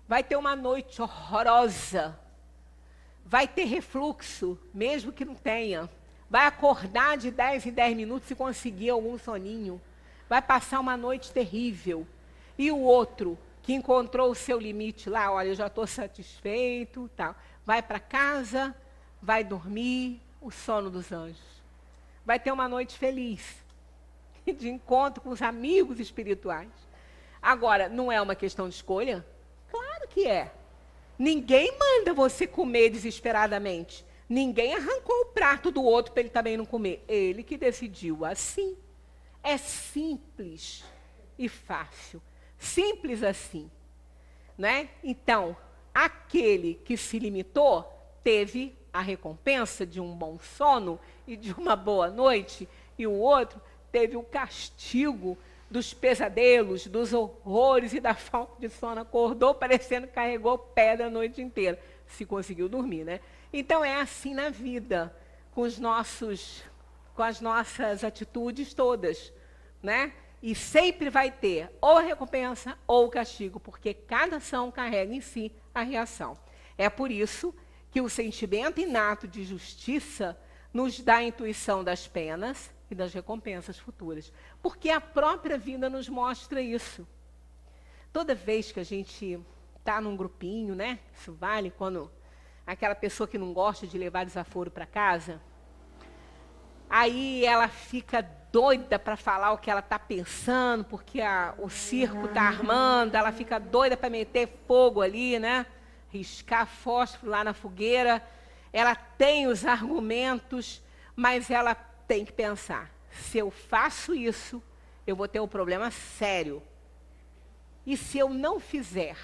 vai ter uma noite horrorosa, vai ter refluxo, mesmo que não tenha, vai acordar de 10 em 10 minutos se conseguir algum soninho, vai passar uma noite terrível. E o outro, que encontrou o seu limite lá, olha, eu já estou satisfeito, tal, vai para casa, vai dormir, o sono dos anjos. Vai ter uma noite feliz, de encontro com os amigos espirituais. Agora, não é uma questão de escolha? Claro que é. Ninguém manda você comer desesperadamente. Ninguém arrancou o prato do outro para ele também não comer. Ele que decidiu assim. É simples e fácil. Simples assim. Né? Então, aquele que se limitou teve a recompensa de um bom sono e de uma boa noite, e o outro teve o castigo dos pesadelos, dos horrores e da falta de sono. Acordou parecendo que carregou pedra a noite inteira. Se conseguiu dormir, né? Então é assim na vida, com as nossas atitudes todas, né? E sempre vai ter ou a recompensa ou o castigo, porque cada ação carrega em si a reação. É por isso que o sentimento inato de justiça nos dá a intuição das penas e das recompensas futuras. Porque a própria vida nos mostra isso. Toda vez que a gente está num grupinho, né? Isso vale quando aquela pessoa que não gosta de levar desaforo para casa, aí ela fica doida para falar o que ela está pensando, porque o circo está armando, ela fica doida para meter fogo ali, né? Riscar fósforo lá na fogueira. Ela tem os argumentos, mas ela tem que pensar, se eu faço isso, eu vou ter um problema sério. E se eu não fizer,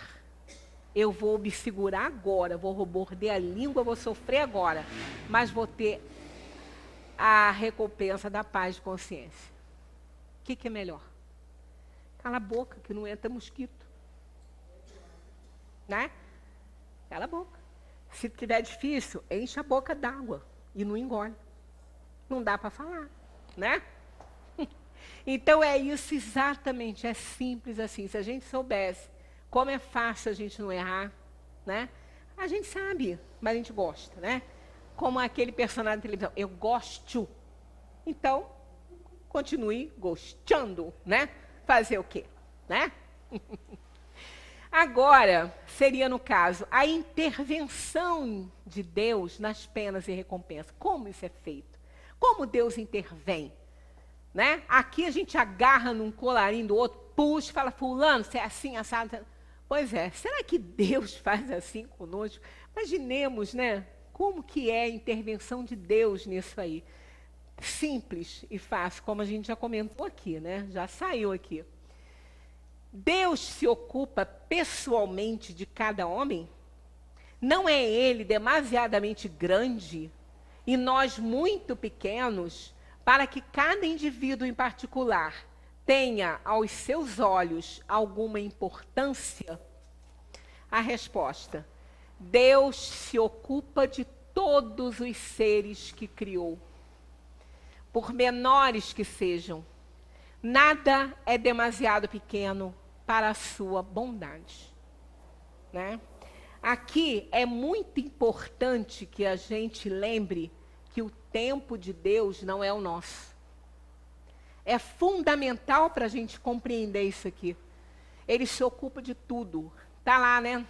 eu vou me segurar agora, vou morder a língua, vou sofrer agora, mas vou ter a recompensa da paz de consciência. O que é melhor? Cala a boca, que não entra mosquito. Né? Cala a boca. Se tiver difícil, enche a boca d'água e não engole. Não dá para falar, né? Então é isso exatamente, é simples assim. Se a gente soubesse como é fácil a gente não errar, né? A gente sabe, mas a gente gosta, né? como aquele personagem de televisão. Eu gosto. Então, continue gostando, né? Fazer o quê, né? Agora, seria, no caso, a intervenção de Deus nas penas e recompensas. Como isso é feito? Como Deus intervém? Né? Aqui a gente agarra num colarinho do outro, puxa e fala, fulano, você é assim, assado. Pois é, será que Deus faz assim conosco? Imaginemos, né? Como que é a intervenção de Deus nisso aí? Simples e fácil, como a gente já comentou aqui, né? Já saiu aqui. Deus se ocupa pessoalmente de cada homem? Não é ele demasiadamente grande e nós muito pequenos para que cada indivíduo em particular tenha aos seus olhos alguma importância? A resposta: Deus se ocupa de todos os seres que criou, por menores que sejam. Nada é demasiado pequeno para a sua bondade, né? Aqui é muito importante que a gente lembre que o tempo de Deus não é o nosso. É fundamental para a gente compreender isso aqui. Ele se ocupa de tudo. Está lá, né?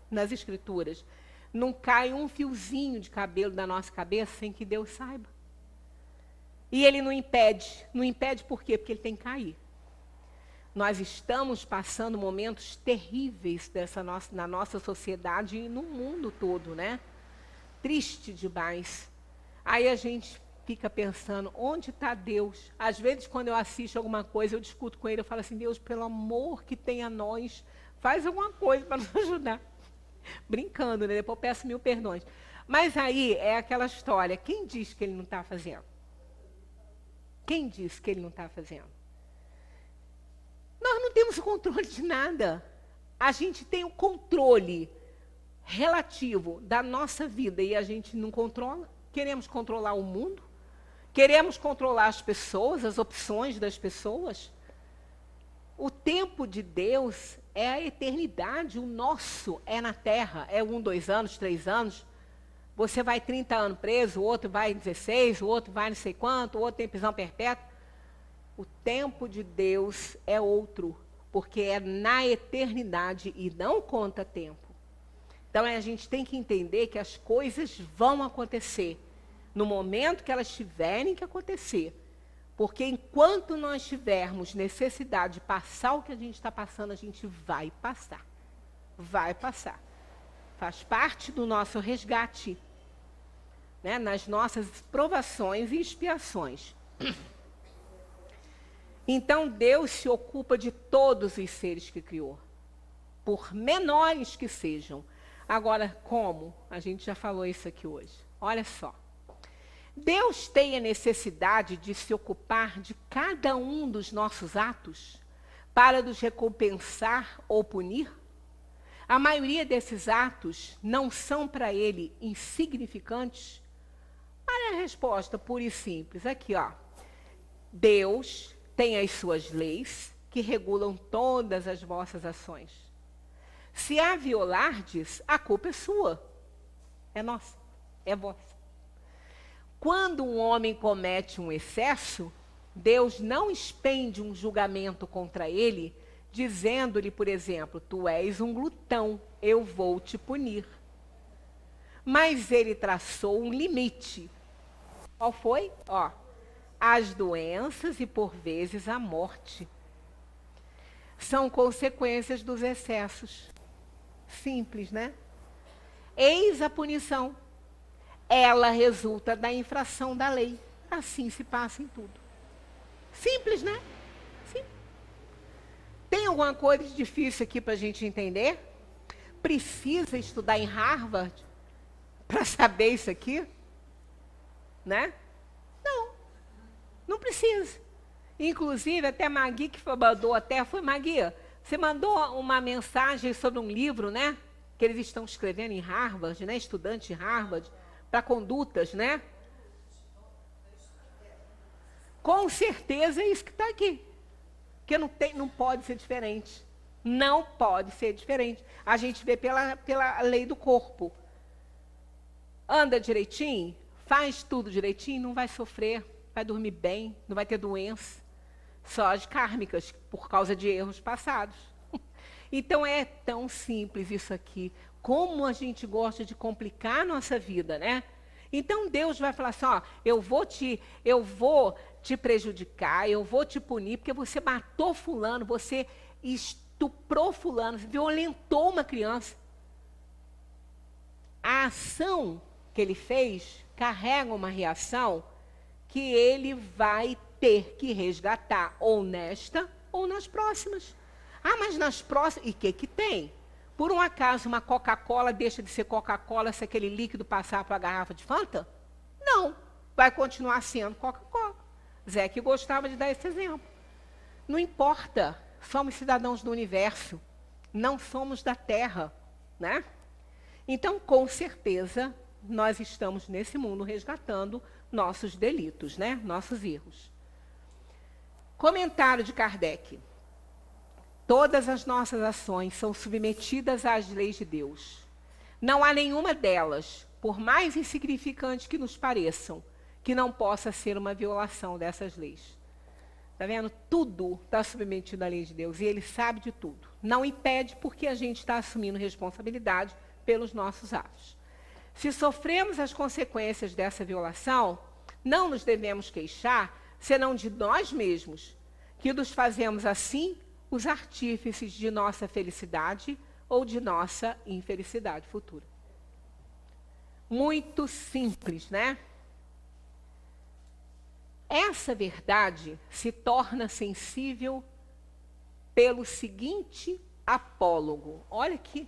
Nas Escrituras. Não cai um fiozinho de cabelo da nossa cabeça sem que Deus saiba. E ele não impede. Não impede por quê? Porque ele tem que cair. Nós estamos passando momentos terríveis na nossa sociedade e no mundo todo, né? Triste demais. Aí a gente fica pensando, onde está Deus? Às vezes, quando eu assisto alguma coisa, eu discuto com ele, eu falo assim, Deus, pelo amor que tem a nós, faz alguma coisa para nos ajudar. Brincando, né? Depois eu peço 1000 perdões. Mas aí é aquela história, quem diz que ele não está fazendo? Quem diz que ele não está fazendo? Nós não temos o controle de nada. A gente tem o controle relativo da nossa vida e a gente não controla. Queremos controlar o mundo? Queremos controlar as pessoas, as opções das pessoas? O tempo de Deus é a eternidade, o nosso é na terra, é 1, 2 anos, 3 anos. Você vai 30 anos preso, o outro vai 16, o outro vai não sei quanto, o outro tem prisão perpétua. O tempo de Deus é outro, porque é na eternidade e não conta tempo. Então, a gente tem que entender que as coisas vão acontecer no momento que elas tiverem que acontecer. Porque enquanto nós tivermos necessidade de passar o que a gente está passando, a gente vai passar. Vai passar. Faz parte do nosso resgate, né, nas nossas provações e expiações. Então, Deus se ocupa de todos os seres que criou, por menores que sejam. Agora, como? A gente já falou isso aqui hoje. Olha só. Deus tem a necessidade de se ocupar de cada um dos nossos atos para nos recompensar ou punir? A maioria desses atos não são para ele insignificantes? Olha a resposta pura e simples. Aqui, ó. Deus tem as suas leis que regulam todas as vossas ações. Se a violardes, a culpa é sua. É nossa, é vossa. Quando um homem comete um excesso, Deus não expende um julgamento contra ele, dizendo-lhe, por exemplo, tu és um glutão, eu vou te punir. Mas ele traçou um limite. Qual foi? Ó, as doenças e, por vezes, a morte. São consequências dos excessos. Simples, né? Eis a punição. Ela resulta da infração da lei. Assim se passa em tudo. Simples, né? Sim. Tem alguma coisa difícil aqui para a gente entender? Precisa estudar em Harvard para saber isso aqui? Né? Não. Não precisa. Inclusive, até Magui, que mandou até, foi Magui, você mandou uma mensagem sobre um livro, né? Que eles estão escrevendo em Harvard, né? Estudante de Harvard, para condutas, né? Com certeza é isso que está aqui. Porque não pode ser diferente. Não pode ser diferente. A gente vê pela lei do corpo. anda direitinho, faz tudo direitinho, não vai sofrer, vai dormir bem, não vai ter doença, só as kármicas, por causa de erros passados. Então é tão simples isso aqui. Como a gente gosta de complicar a nossa vida, né? Então Deus vai falar assim, ó, eu vou te prejudicar, eu vou te punir, porque você matou fulano, você estuprou fulano, você violentou uma criança. A ação que ele fez carrega uma reação que ele vai ter que resgatar, ou nesta, ou nas próximas. Ah, mas nas próximas... E o que tem? Por um acaso, uma Coca-Cola deixa de ser Coca-Cola se aquele líquido passar para a garrafa de Fanta? Não. Vai continuar sendo Coca-Cola. Zé que gostava de dar esse exemplo. Não importa. Somos cidadãos do universo. Não somos da Terra, né? Então, com certeza, nós estamos nesse mundo resgatando nossos delitos, né? Nossos erros. Comentário de Kardec. Todas as nossas ações são submetidas às leis de Deus. Não há nenhuma delas, por mais insignificante que nos pareçam, que não possa ser uma violação dessas leis. Está vendo? Tudo está submetido à lei de Deus e Ele sabe de tudo. Não impede porque a gente está assumindo responsabilidade pelos nossos atos. Se sofremos as consequências dessa violação, não nos devemos queixar, senão de nós mesmos, que nos fazemos assim os artífices de nossa felicidade ou de nossa infelicidade futura. Muito simples, né? Essa verdade se torna sensível pelo seguinte apólogo. Olha que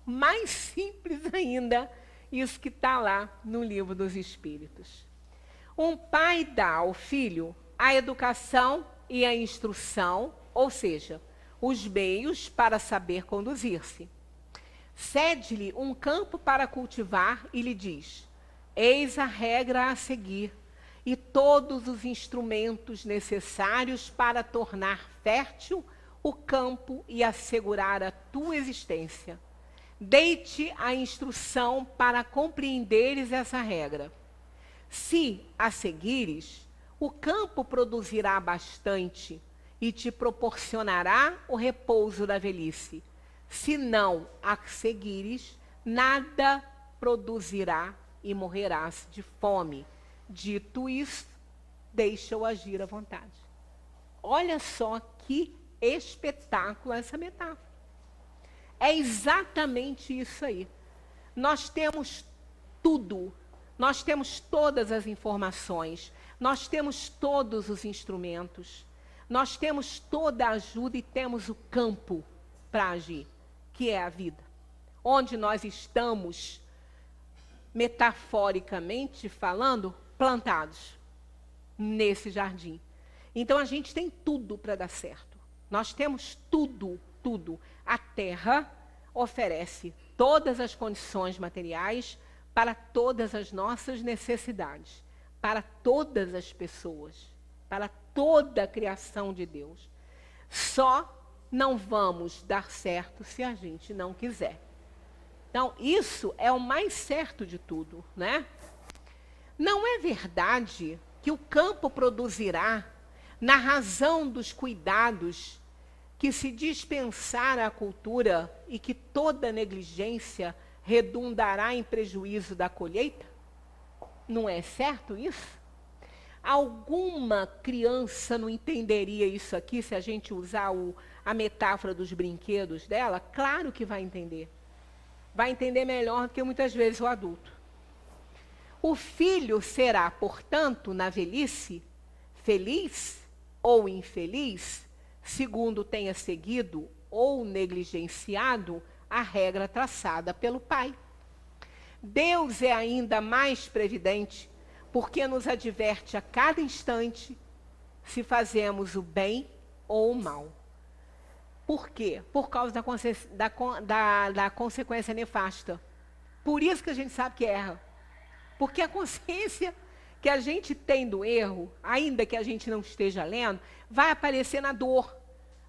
mais simples ainda isso que está lá no Livro dos Espíritos. Um pai dá ao filho a educação e a instrução, ou seja, os meios para saber conduzir-se. Cede-lhe um campo para cultivar e lhe diz: eis a regra a seguir e todos os instrumentos necessários para tornar fértil o campo e assegurar a tua existência. Dei-te a instrução para compreenderes essa regra. Se a seguires, o campo produzirá bastante e te proporcionará o repouso da velhice. Se não a seguires, nada produzirá e morrerás de fome. Dito isso, deixa-o agir à vontade. Olha só que espetáculo essa metáfora. É exatamente isso aí. Nós temos tudo, nós temos todas as informações, nós temos todos os instrumentos, nós temos toda a ajuda e temos o campo para agir, que é a vida. Onde nós estamos, metaforicamente falando, plantados nesse jardim. Então a gente tem tudo para dar certo. Nós temos tudo, tudo. A terra oferece todas as condições materiais para todas as nossas necessidades, para todas as pessoas, para toda a criação de Deus. Só não vamos dar certo se a gente não quiser. Então, isso é o mais certo de tudo, né? Não é verdade que o campo produzirá, na razão dos cuidados que se dispensar à cultura e que toda negligência redundará em prejuízo da colheita? Não é certo isso? Alguma criança não entenderia isso aqui se a gente usar a metáfora dos brinquedos dela? Claro que vai entender. Vai entender melhor do que muitas vezes o adulto. O filho será, portanto, na velhice, feliz ou infeliz, segundo tenha seguido ou negligenciado a regra traçada pelo pai. Deus é ainda mais previdente, porque nos adverte a cada instante se fazemos o bem ou o mal. Por quê? Por causa da consequência nefasta. Por isso que a gente sabe que erra. Porque a consciência que a gente tem do erro, ainda que a gente não esteja lendo, vai aparecer na dor,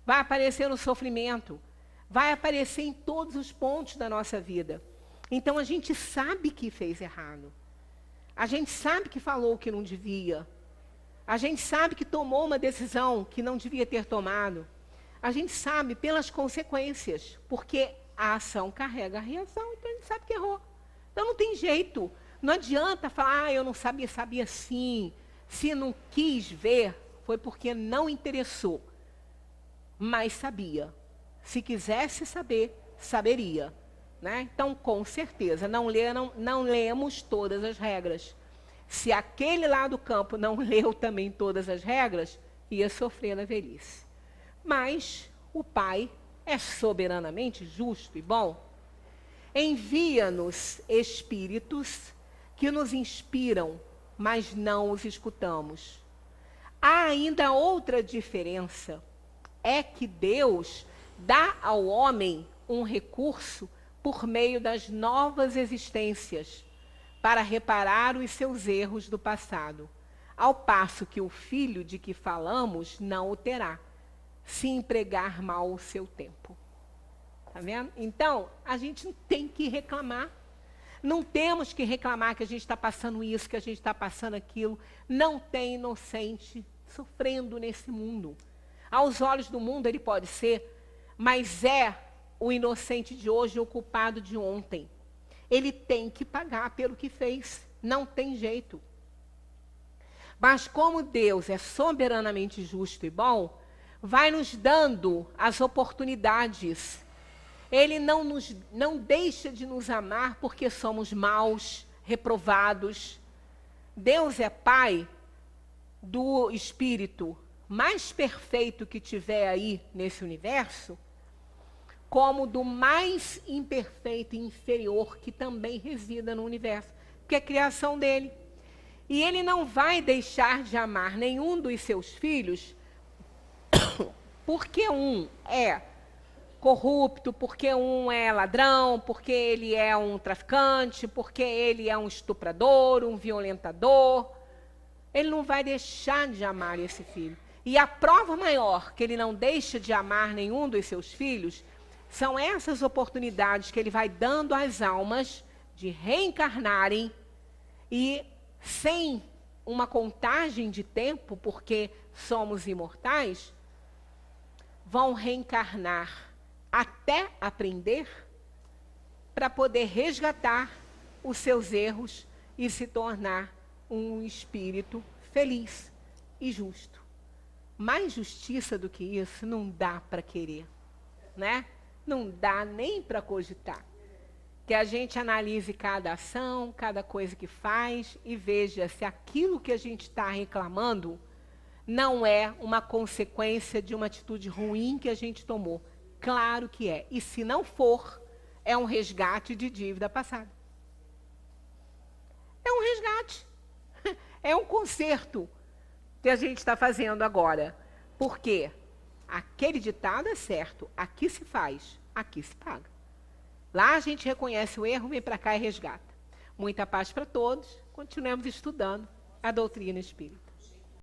vai aparecer no sofrimento, vai aparecer em todos os pontos da nossa vida. Então a gente sabe que fez errado. A gente sabe que falou o que não devia. A gente sabe que tomou uma decisão que não devia ter tomado. A gente sabe pelas consequências, porque a ação carrega a reação, então a gente sabe que errou. Então não tem jeito. Não adianta falar, eu não sabia, sabia sim. Se não quis ver, foi porque não interessou. Mas sabia. Se quisesse saber, saberia. Né? Então, com certeza, não lemos todas as regras. Se aquele lá do campo não leu também todas as regras, ia sofrer na velhice. Mas o Pai é soberanamente justo e bom. Envia-nos espíritos que nos inspiram, mas não os escutamos. Há ainda outra diferença, é que Deus dá ao homem um recurso por meio das novas existências, para reparar os seus erros do passado, ao passo que o filho de que falamos não o terá, se empregar mal o seu tempo. Está vendo? Então, a gente não tem que reclamar. Não temos que reclamar que a gente está passando isso, que a gente está passando aquilo. Não tem inocente sofrendo nesse mundo. Aos olhos do mundo ele pode ser, mas é o inocente de hoje o culpado de ontem. Ele tem que pagar pelo que fez. Não tem jeito. Mas como Deus é soberanamente justo e bom, vai nos dando as oportunidades. Ele não deixa de nos amar porque somos maus, reprovados. Deus é Pai do espírito mais perfeito que tiver aí nesse universo, como do mais imperfeito e inferior que também resida no universo, que é a criação dele. E ele não vai deixar de amar nenhum dos seus filhos porque um é corrupto, porque um é ladrão, porque ele é um traficante, porque ele é um estuprador, um violentador. Ele não vai deixar de amar esse filho. E a prova maior que ele não deixa de amar nenhum dos seus filhos são essas oportunidades que ele vai dando às almas de reencarnarem e, sem uma contagem de tempo, porque somos imortais, vão reencarnar até aprender para poder resgatar os seus erros e se tornar um espírito feliz e justo. Mais justiça do que isso não dá para querer, né? Não dá nem para cogitar. Que a gente analise cada ação, cada coisa que faz e veja se aquilo que a gente está reclamando não é uma consequência de uma atitude ruim que a gente tomou. Claro que é. E se não for, é um resgate de dívida passada. É um resgate. É um conserto que a gente está fazendo agora. Por quê? Aquele ditado é certo. Aqui se faz, aqui se paga. Lá a gente reconhece o erro, vem para cá e resgata. Muita paz para todos. Continuemos estudando a doutrina espírita.